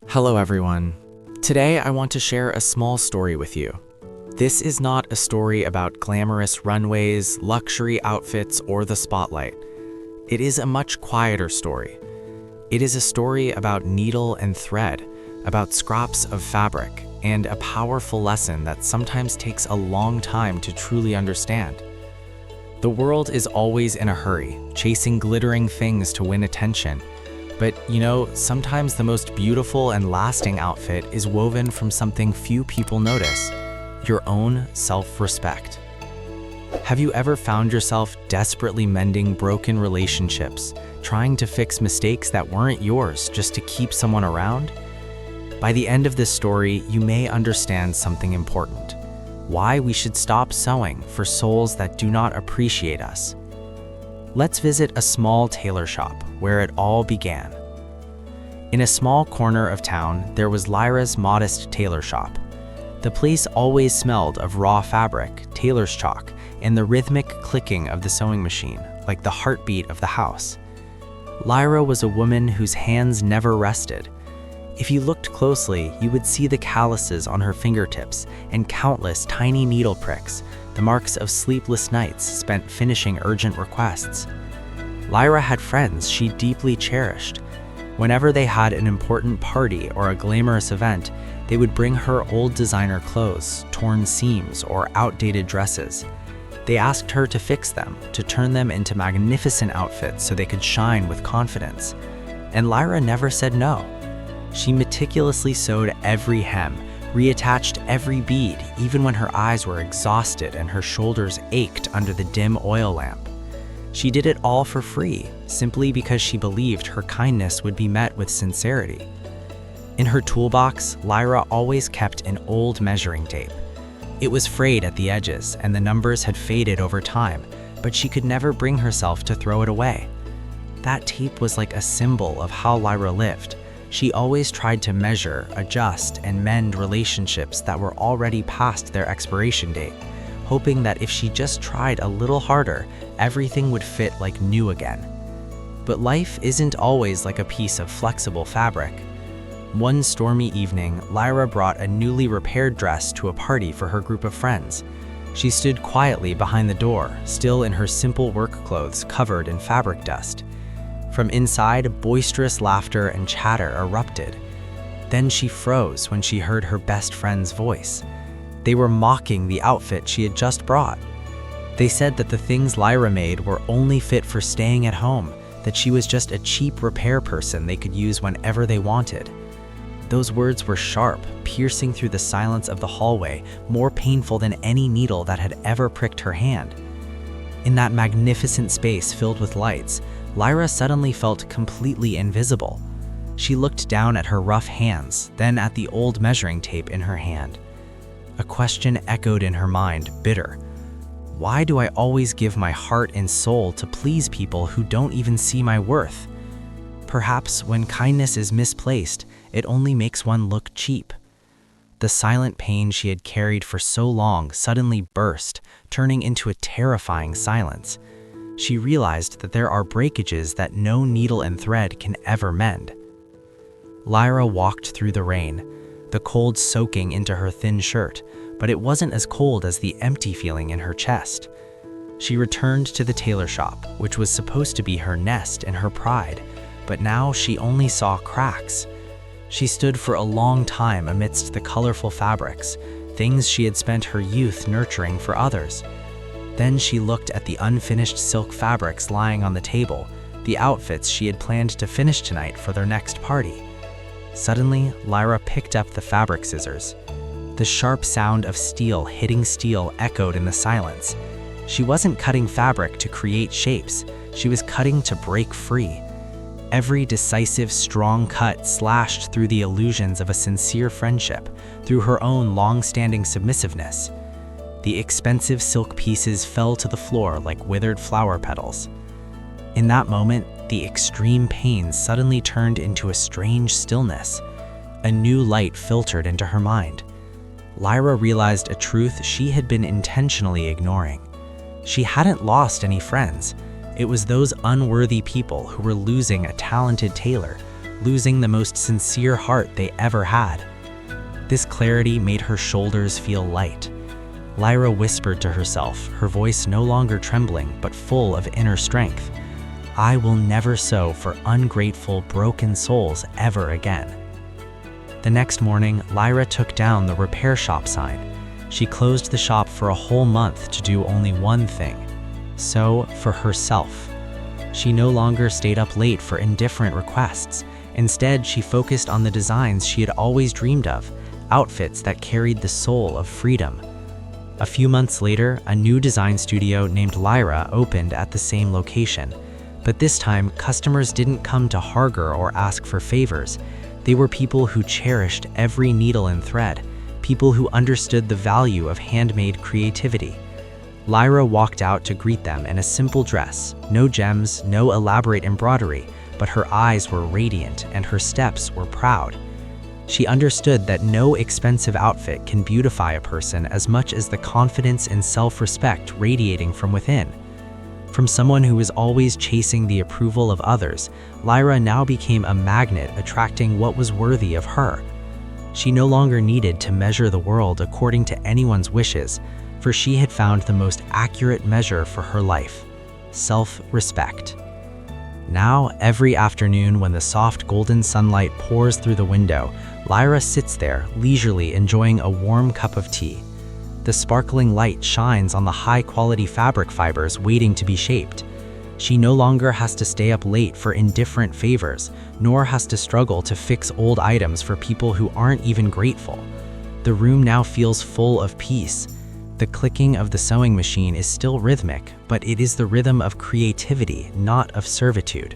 Hello everyone. Today I want to share a small story with you. This is not a story about glamorous runways, luxury outfits, or the spotlight. It is a much quieter story. It is a story about needle and thread, about scraps of fabric, and a powerful lesson that sometimes takes a long time to truly understand. The world is always in a hurry, chasing glittering things to win attention. But sometimes the most beautiful and lasting outfit is woven from something few people notice: your own self-respect. Have you ever found yourself desperately mending broken relationships, trying to fix mistakes that weren't yours just to keep someone around? By the end of this story, you may understand something important: why we should stop sewing for souls that do not appreciate us. Let's visit a small tailor shop where it all began. In a small corner of town, there was Lyra's modest tailor shop. The place always smelled of raw fabric, tailor's chalk, and the rhythmic clicking of the sewing machine, like the heartbeat of the house. Lyra was a woman whose hands never rested. If you looked closely, you would see the calluses on her fingertips and countless tiny needle pricks, the marks of sleepless nights spent finishing urgent requests. Lyra had friends she deeply cherished. Whenever they had an important party or a glamorous event, they would bring her old designer clothes, torn seams, or outdated dresses. They asked her to fix them, to turn them into magnificent outfits so they could shine with confidence. And Lyra never said no. She meticulously sewed every hem, reattached every bead, even when her eyes were exhausted and her shoulders ached under the dim oil lamp. She did it all for free, simply because she believed her kindness would be met with sincerity. In her toolbox, Lyra always kept an old measuring tape. It was frayed at the edges, and the numbers had faded over time, but she could never bring herself to throw it away. That tape was like a symbol of how Lyra lived. She always tried to measure, adjust, and mend relationships that were already past their expiration date, hoping that if she just tried a little harder, everything would fit like new again. But life isn't always like a piece of flexible fabric. One stormy evening, Lyra brought a newly repaired dress to a party for her group of friends. She stood quietly behind the door, still in her simple work clothes covered in fabric dust. From inside, boisterous laughter and chatter erupted. Then she froze when she heard her best friend's voice. They were mocking the outfit she had just brought. They said that the things Lyra made were only fit for staying at home, that she was just a cheap repair person they could use whenever they wanted. Those words were sharp, piercing through the silence of the hallway, more painful than any needle that had ever pricked her hand. In that magnificent space filled with lights, Lyra suddenly felt completely invisible. She looked down at her rough hands, then at the old measuring tape in her hand. A question echoed in her mind, bitter. Why do I always give my heart and soul to please people who don't even see my worth? Perhaps when kindness is misplaced, it only makes one look cheap. The silent pain she had carried for so long suddenly burst, turning into a terrifying silence. She realized that there are breakages that no needle and thread can ever mend. Lyra walked through the rain, the cold soaking into her thin shirt, but it wasn't as cold as the empty feeling in her chest. She returned to the tailor shop, which was supposed to be her nest and her pride, but now she only saw cracks. She stood for a long time amidst the colorful fabrics, things she had spent her youth nurturing for others. Then she looked at the unfinished silk fabrics lying on the table, the outfits she had planned to finish tonight for their next party. Suddenly, Lyra picked up the fabric scissors. The sharp sound of steel hitting steel echoed in the silence. She wasn't cutting fabric to create shapes, she was cutting to break free. Every decisive, strong cut slashed through the illusions of a sincere friendship, through her own long-standing submissiveness. The expensive silk pieces fell to the floor like withered flower petals. In that moment, the extreme pain suddenly turned into a strange stillness. A new light filtered into her mind. Lyra realized a truth she had been intentionally ignoring. She hadn't lost any friends. It was those unworthy people who were losing a talented tailor, losing the most sincere heart they ever had. This clarity made her shoulders feel light. Lyra whispered to herself, her voice no longer trembling but full of inner strength. I will never sew for ungrateful, broken souls ever again. The next morning, Lyra took down the repair shop sign. She closed the shop for a whole month to do only one thing: sew for herself. She no longer stayed up late for indifferent requests. Instead, she focused on the designs she had always dreamed of, outfits that carried the soul of freedom. A few months later, a new design studio named Lyra opened at the same location. But this time, customers didn't come to haggle or ask for favors. They were people who cherished every needle and thread, people who understood the value of handmade creativity. Lyra walked out to greet them in a simple dress, no gems, no elaborate embroidery, but her eyes were radiant and her steps were proud. She understood that no expensive outfit can beautify a person as much as the confidence and self-respect radiating from within. From someone who was always chasing the approval of others, Lyra now became a magnet attracting what was worthy of her. She no longer needed to measure the world according to anyone's wishes, for she had found the most accurate measure for her life: self-respect. Now, every afternoon when the soft golden sunlight pours through the window, Lyra sits there, leisurely enjoying a warm cup of tea. The sparkling light shines on the high-quality fabric fibers waiting to be shaped. She no longer has to stay up late for indifferent favors, nor has to struggle to fix old items for people who aren't even grateful. The room now feels full of peace. The clicking of the sewing machine is still rhythmic, but it is the rhythm of creativity, not of servitude.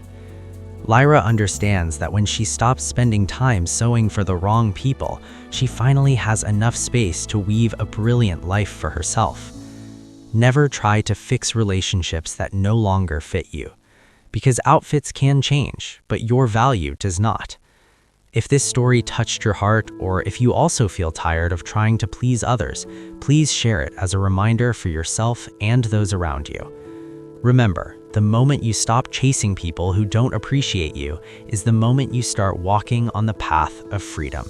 Lyra understands that when she stops spending time sewing for the wrong people, she finally has enough space to weave a brilliant life for herself. Never try to fix relationships that no longer fit you, because outfits can change, but your value does not. If this story touched your heart, or if you also feel tired of trying to please others, please share it as a reminder for yourself and those around you. Remember, the moment you stop chasing people who don't appreciate you is the moment you start walking on the path of freedom.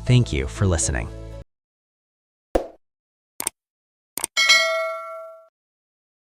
Thank you for listening.